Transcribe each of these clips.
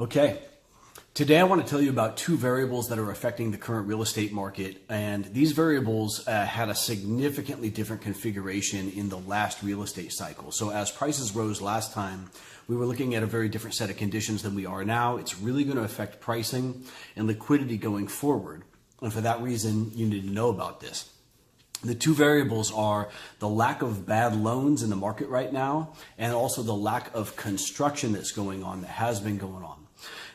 Okay, today I want to tell you about two variables that are affecting the current real estate market, and these variables had a significantly different configuration in the last real estate cycle. So as prices rose last time, we were looking at a very different set of conditions than we are now. It's really going to affect pricing and liquidity going forward, and for that reason, you need to know about this. The two variables are the lack of bad loans in the market right now, and also the lack of construction that's going on, that has been going on.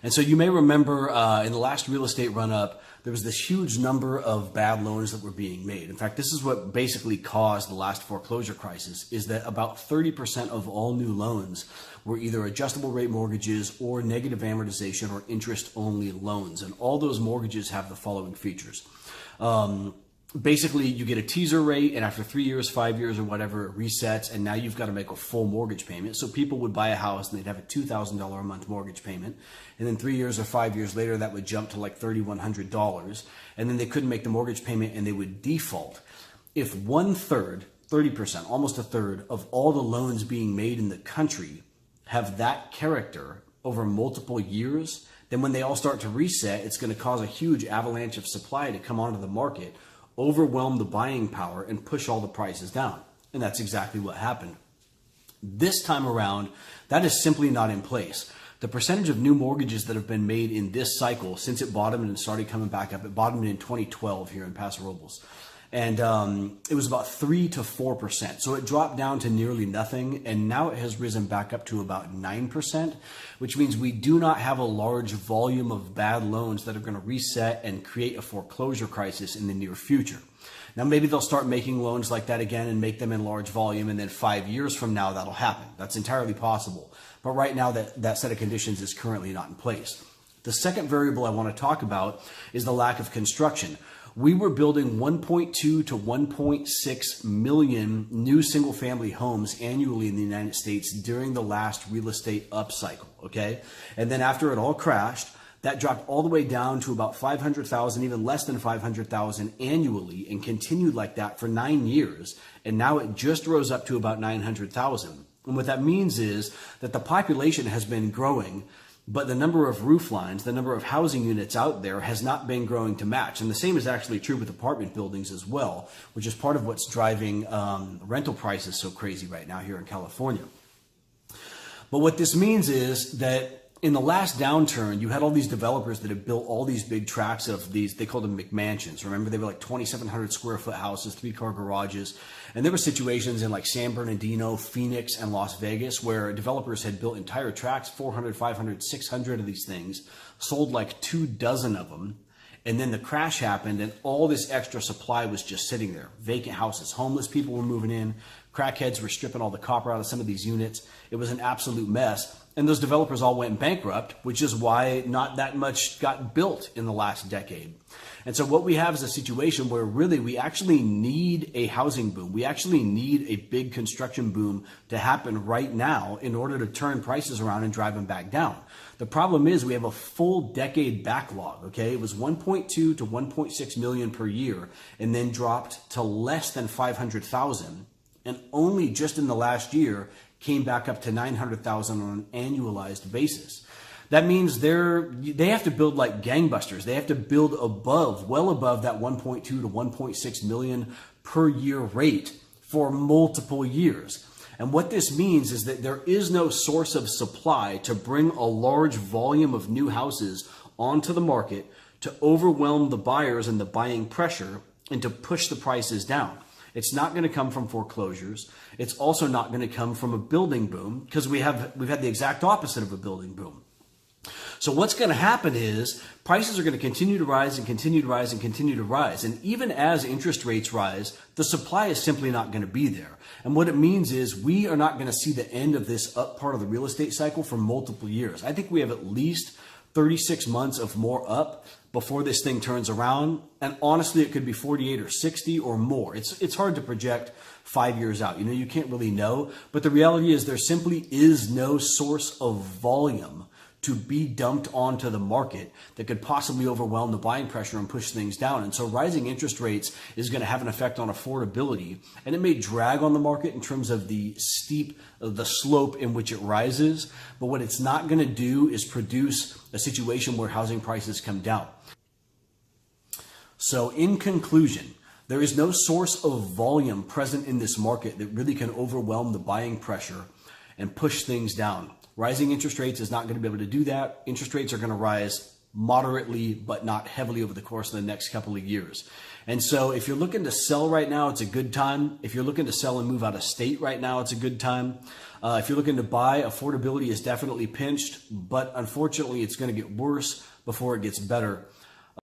And so you may remember in the last real estate run-up, there was this huge number of bad loans that were being made. In fact, this is what basically caused the last foreclosure crisis, is that about 30% of all new loans were either adjustable rate mortgages or negative amortization or interest-only loans. And all those mortgages have the following features. Basically, you get a teaser rate, and after 3 years, 5 years, or whatever, it resets, and now you've got to make a full mortgage payment. So people would buy a house and they'd have a $2,000 a month mortgage payment, and then 3 years or 5 years later, that would jump to like $3,100, and then they couldn't make the mortgage payment and they would default. If 1/3, 30%, almost a third of all the loans being made in the country have that character over multiple years, then when they all start to reset, it's going to cause a huge avalanche of supply to come onto the market, overwhelm the buying power, and push all the prices down. And that's exactly what happened. This time around, that is simply not in place. The percentage of new mortgages that have been made in this cycle since it bottomed and started coming back up, it bottomed in 2012 here in Paso Robles. And it was about 3 to 4%. So it dropped down to nearly nothing, and now it has risen back up to about 9%, which means we do not have a large volume of bad loans that are going to reset and create a foreclosure crisis in the near future. Now, maybe they'll start making loans like that again and make them in large volume, and then 5 years from now, that'll happen. That's entirely possible. But right now, that set of conditions is currently not in place. The second variable I want to talk about is the lack of construction. We were building 1.2 to 1.6 million new single-family homes annually in the United States during the last real estate upcycle, okay? And then after it all crashed, that dropped all the way down to about 500,000, even less than 500,000 annually, and continued like that for 9 years. And now it just rose up to about 900,000. And what that means is that the population has been growing, but the number of roof lines, the number of housing units out there has not been growing to match. And the same is actually true with apartment buildings as well, which is part of what's driving rental prices so crazy right now here in California. But what this means is that in the last downturn, you had all these developers that had built all these big tracts of these, they called them McMansions. Remember, they were like 2,700 square foot houses, 3-car garages. And there were situations in like San Bernardino, Phoenix, and Las Vegas where developers had built entire tracts, 400, 500, 600 of these things, sold like 24 of them. And then the crash happened and all this extra supply was just sitting there. Vacant houses, homeless people were moving in, crackheads were stripping all the copper out of some of these units. It was an absolute mess. And those developers all went bankrupt, which is why not that much got built in the last decade. And so what we have is a situation where really we actually need a housing boom. We actually need a big construction boom to happen right now in order to turn prices around and drive them back down. The problem is we have a full decade backlog, okay? It was 1.2 to 1.6 million per year and then dropped to less than 500,000. And only just in the last year came back up to 900,000 on an annualized basis. That means they have to build like gangbusters. They have to build well above that 1.2 to 1.6 million per year rate for multiple years. And what this means is that there is no source of supply to bring a large volume of new houses onto the market to overwhelm the buyers and the buying pressure and to push the prices down. It's not going to come from foreclosures. It's also not going to come from a building boom because we've had the exact opposite of a building boom. So what's going to happen is prices are going to continue to rise and continue to rise and continue to rise. And even as interest rates rise, the supply is simply not going to be there. And what it means is we are not going to see the end of this up part of the real estate cycle for multiple years. I think we have at least 36 months of more up before this thing turns around. And honestly, it could be 48 or 60 or more. It's hard to project 5 years out. You can't really know. But the reality is there simply is no source of volume to be dumped onto the market that could possibly overwhelm the buying pressure and push things down. And so rising interest rates is going to have an effect on affordability, and it may drag on the market in terms of the slope in which it rises. But what it's not going to do is produce a situation where housing prices come down. So in conclusion, there is no source of volume present in this market that really can overwhelm the buying pressure and push things down. Rising interest rates is not going to be able to do that. Interest rates are going to rise moderately, but not heavily over the course of the next couple of years. And so if you're looking to sell right now, it's a good time. If you're looking to sell and move out of state right now, it's a good time. If you're looking to buy, affordability is definitely pinched, but unfortunately it's going to get worse before it gets better.